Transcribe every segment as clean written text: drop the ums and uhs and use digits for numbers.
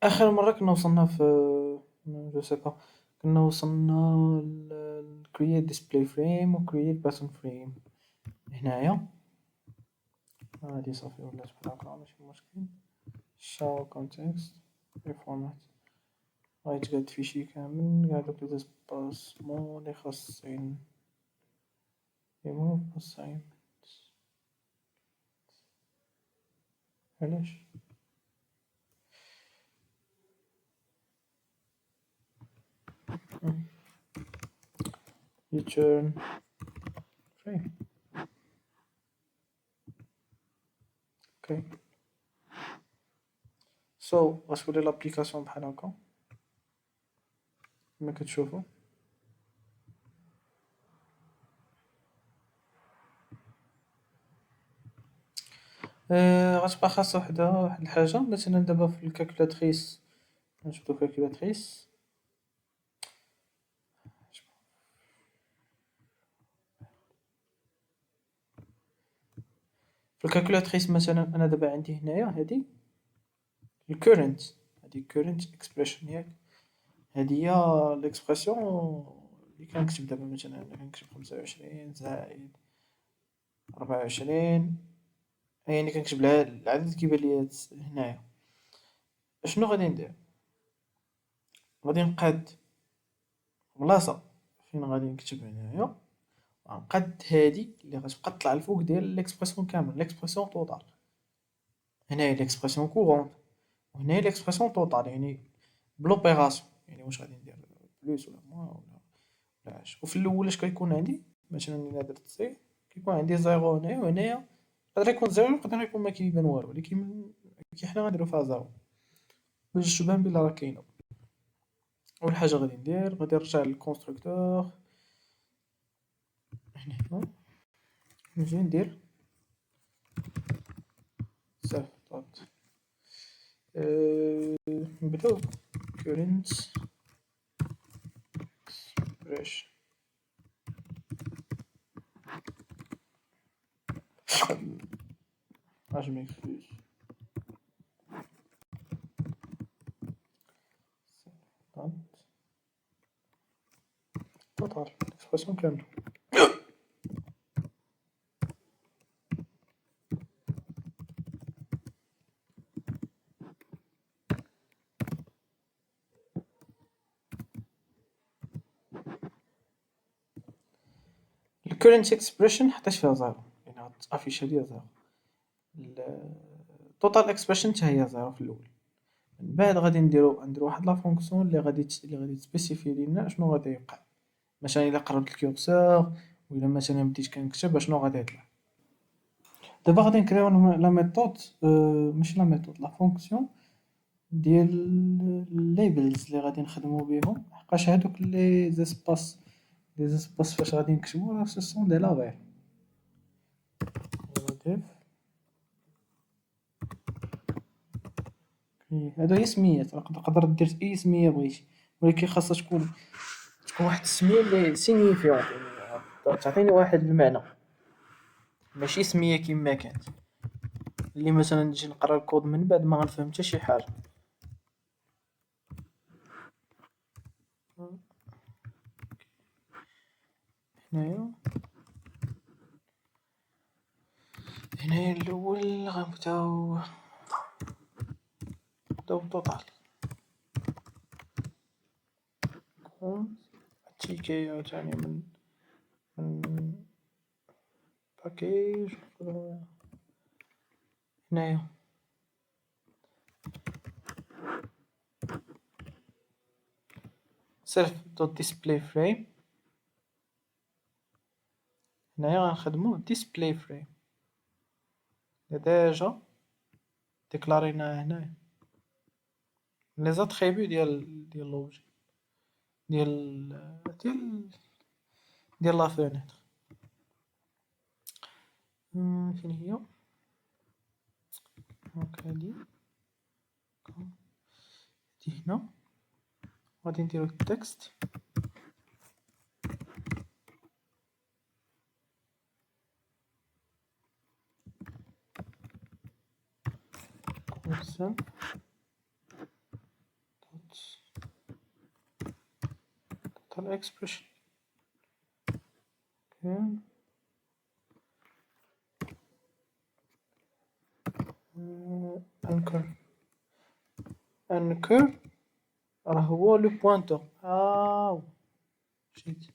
اخر مره كنا وصلنا في جو سي با، كنا وصلنا ل create display frame و create button frame. هنايا هادي صافي ولات بحال هكا ماشي مشكل. show context reformat غيتقاد فيشي كامل كاع دوك لي سباسمون لي خاصين remove assignment. علاش return frame. اوكي سو غتولي لابليكاسيون بحال هكا كما كتشوفوا. غتبقى خاصها واحد الحاجه، مثلا دابا في الكالكولاتريس نشوفو كالكولاتريس. في الكالكولاتريس مثلا انا دابا عندي هنايا هادي الكورنت، هادي كورنت اكسبريشن ياك، هادي هي ليكسبرسيون اللي كنكتب دابا. مثلا انا كنكتب 25 زائد 24، يعني كنكتب لها العدد كيبان ليا هنايا. شنو غادي ندير؟ غادي نقاد بلاصه فين غادي نكتب هنايا، غنقاد هادي اللي غتبقى تطلع الفوق ديال ليكسبرسيون كامل، ليكسبرسيون توتال. هنايا ليكسبرسيون كورونت وهنايا ليكسبرسيون توتال، يعني بلوبيراسيون، يعني واش غادي ندير بلوس ولا موان ولا اش. وفي الاول اش كيكون عندي؟ مثلا الا درت سي كيكون عندي زيرو هنايا وهنايا، يقدر يكون زيرو يقدر يكون ما كيبان والو، ولكن كي حنا غنديرو فيها زيرو باش تبان بلي راه كاينه. اول حاجه غادي ندير غادي نرجع للكونستركتور هنا، نجي ندير سيلف دوت نبداو current expression. je m'excuse. Dot total l'expression كاملة. current expression حطيت فيها زيرو، يعني غتافيشا ليا زيرو. total expression حتى هي زيرو في الاول. من بعد غادي نديرو واحد لا فونكسيون اللي غادي تسبيسيفي لينا شنو غادي يوقع. مثلا الا قربت الكيورسور ولا مثلا بديت كنكتب شنو غادي يطلع. دابا غادي نكريو لا ميثود، ماشي لا ميثود، لا فونكسيون ديال الليبلز اللي غادي نخدمو بيهم، حقاش هادوك لي زيسباس فاش غادي نكتبو راه سو سون دي لافير. هادو هي سميات، تقدر دير اي سميه بغيتي، ولكن خاصها تكون واحد السميه اللي سينيفيون، يعني تعطيني واحد المعنى، ماشي سميه كيما كانت اللي مثلا نجي نقرا الكود من بعد ما غنفهم حتى شي حاجه. هنايا الاول غنبداو توتال تيكي عاوتاني من باكيج. هنايا سيلف دوت ديسبلاي فريم، هنايا غنخدمو ديسبلاي فريم ديجا ديكلاريناه هنايا. لي زاتريبيو ديال لوبجي ديال ديال ديال لا فونيتر. فين هي؟ دونك هادي هنا غادي نديرو التكست كونسول ندخل expression. انكر انكر راه هو لو بوينتور. مشيت.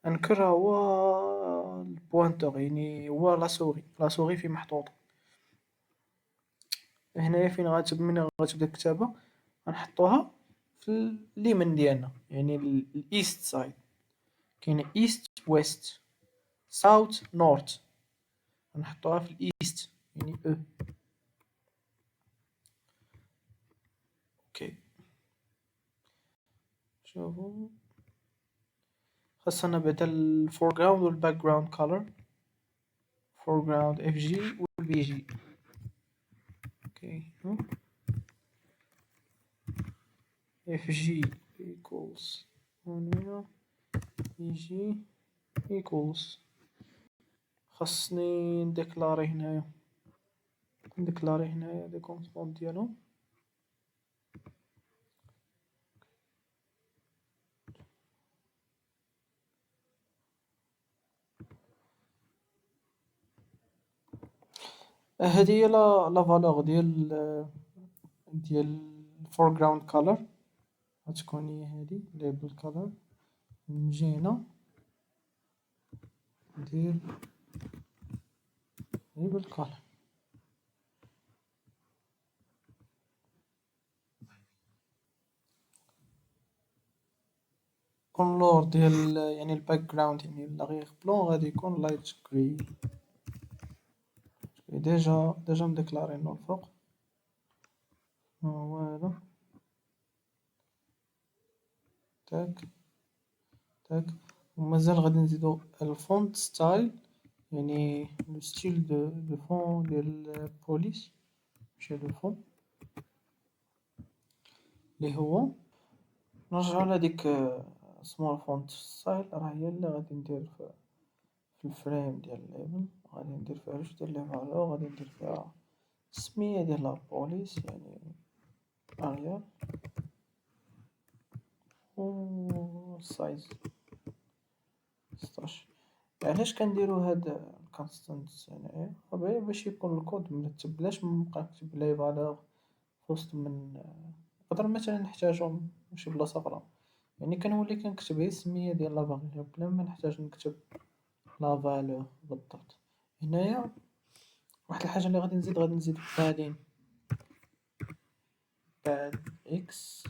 انكر هو البوينتور، يعني هو لا سوغي في محطوطة. هنايا فين من غتبدا الكتابة غنحطوها في اليمين ديالنا، يعني الايست سايد. كاينه ايست ويست ساوث نورث، غنحطوها في الايست يعني اوكي. شوفوا خاصنا بعدا الفورغراوند والباك جراوند كولر. فورغراوند اف جي والبي جي. اوكي اف جي equals هنا بي جي equals. خاصني نديكلاري هنايا لي كونستونت ديالهم. هذه هي لا فالور ديال الفورغراوند كولر. غتكون هي هادي ليبل كولر. نجي هنا ندير ليبل كولر. اللور ديال يعني الباك جراوند يعني لاغيغ بلون غادي يكون لايت جري. ديجا مديكلارينو الفوق. هو هذا. تاك تاك. ومازال غادي نزيدو الفونت ستايل، يعني لو ستيل دو فون ديال البوليس. ماشي لو فون اللي هو نرجعو لهاديك سمول فونت ستايل، راه هي اللي غادي ندير في الفريم ديال الليبل. غادي ندير فيها جوج ديال لي فالور، غادي ندير فيها السمية ديال لابوليس يعني اريال، و السايز 16. علاش كنديرو هاد الكونستانت هنايا؟ باش يكون الكود مرتب، بلاش نبقى نكتب لي فالور فوسط من نقدر مثلا نحتاجهم شي بلاصة أخرى. يعني كنولي كنكتب غير السمية ديال لا فاريابل بلا ما نحتاج نكتب لا فالور بالضبط. هنايا واحد الحاجة اللي غادي نزيد بادين باد اكس،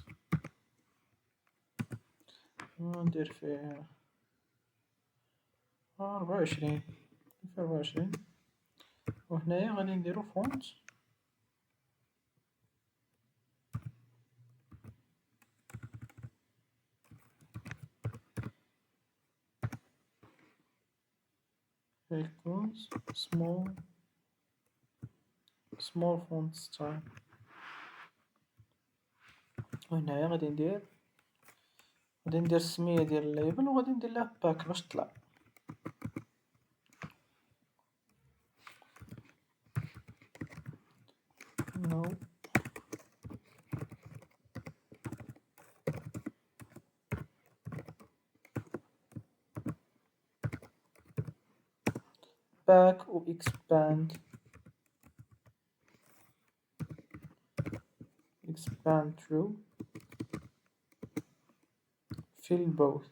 ندير فيه 24. في 24. وهنايا غادي نديرو فونت equals small font style. وهنايا غادي ندير السمية ديال الليبل، وغادي ندير له باك باش تطلع. نو باك و expand through fill both.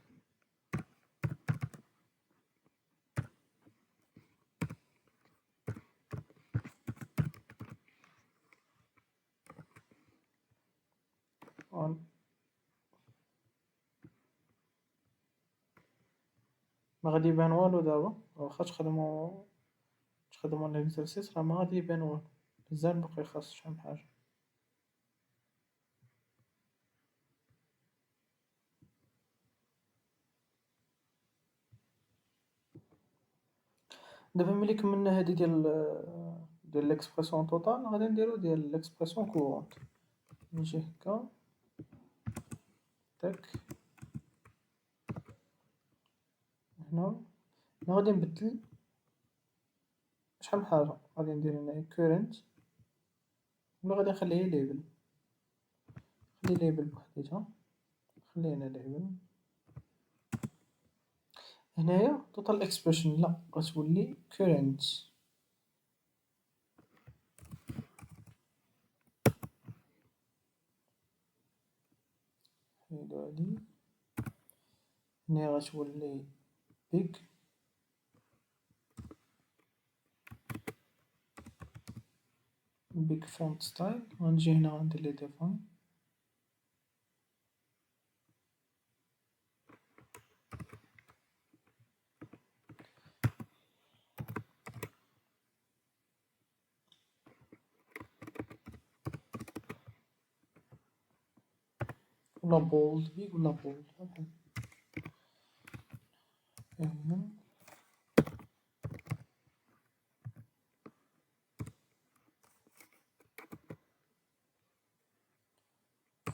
on ما غادي يبان والو دابا، واخا تخدمو ليكزرسيس راه ما غادي يبان والو، مزال باقي خاص شحال من حاجة. دابا ملي كملنا هادي ديال ليكسبرسيون توتال، غادي نديرو ديال ليكسبرسيون كورونت. نجي هكا تاك هنا غادي نبدل شحال من حاجة. غادي ندير هنايا current، ولا غادي نخليه ليبل، نخلي ليبل بوحديتها. خلينا لعبة. هنايا total expression لا غتولي current. حيدو هادي. هنايا غتولي big. big font style. غنجي هنا غندير لي define. ولا bold big ولا bold بحال هنا.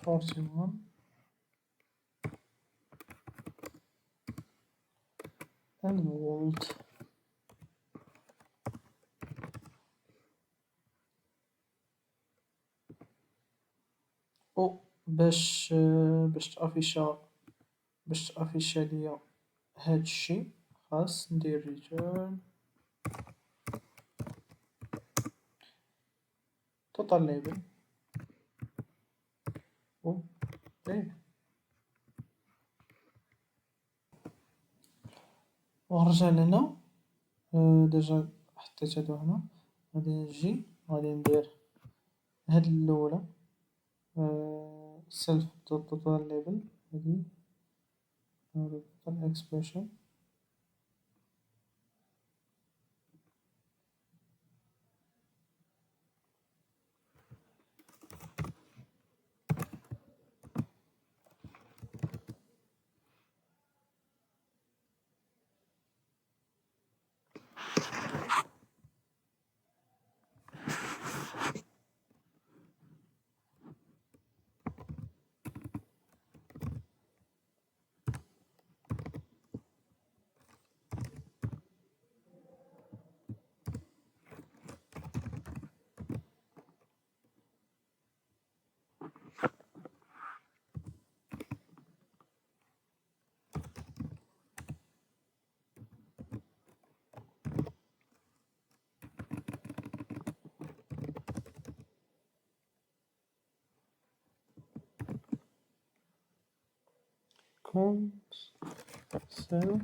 41 and bold. او باش تافيشا ليا هادشي خاص ندير return total label. او طيب ونرجع لهنا. ديجا حطيت هادو هنا. غادي نجي غادي ندير هاد الاولى self total label. هادي total expression. Cont self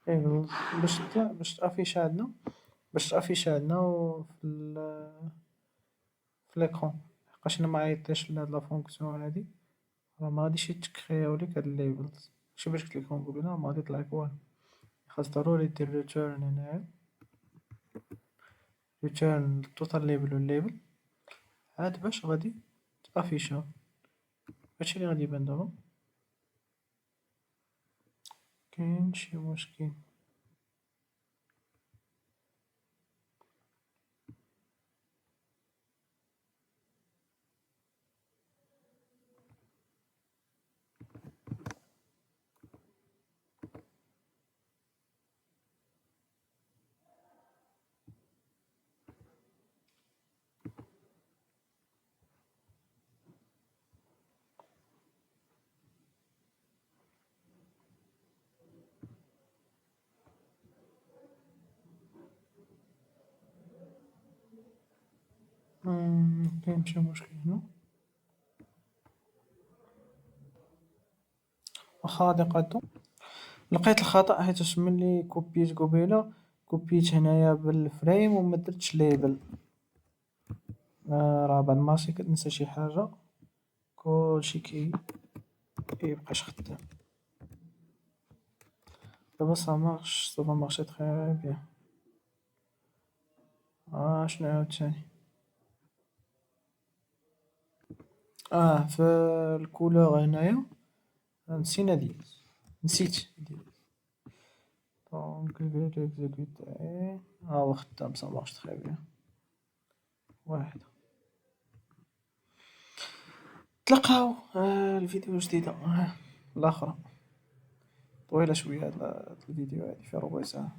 labels باش تافيش عندنا في ليكرون. لحقاش انا ما عيطتش لهاد لا فونكسيون هادي راه ما غاديش يتكرياو ليك هاد الليبلز. ماشي باش قلت لكم قبيله ما غادي يطلع لك والو. خاص ضروري دير ريتيرن هنايا. ريتيرن توتال ليبل والليبل عاد باش غادي تافيشا. هادشي اللي غادي يبان دابا. كاين شي مشكل. كاين شي مشكل هنا. واخا غادي نقادو. لقيت الخطأ حيت ملي كوبيت قبيله كوبيت هنايا بالفريم وما درتش ليبل. راه بعد ماشي كتنسى شي حاجة كلشي كيبقاش خدام. دابا سا مارشي تري بيان. شنو عاوتاني في الكولور هنايا نسينا نسيت دونك اكزيكوت تاعي هو خدام سا مارش تري بيان. واحد تلقاو الفيديو جديدة الأخرى طويلة شوية هاد الفيديو هادي فيها ربع ساعة.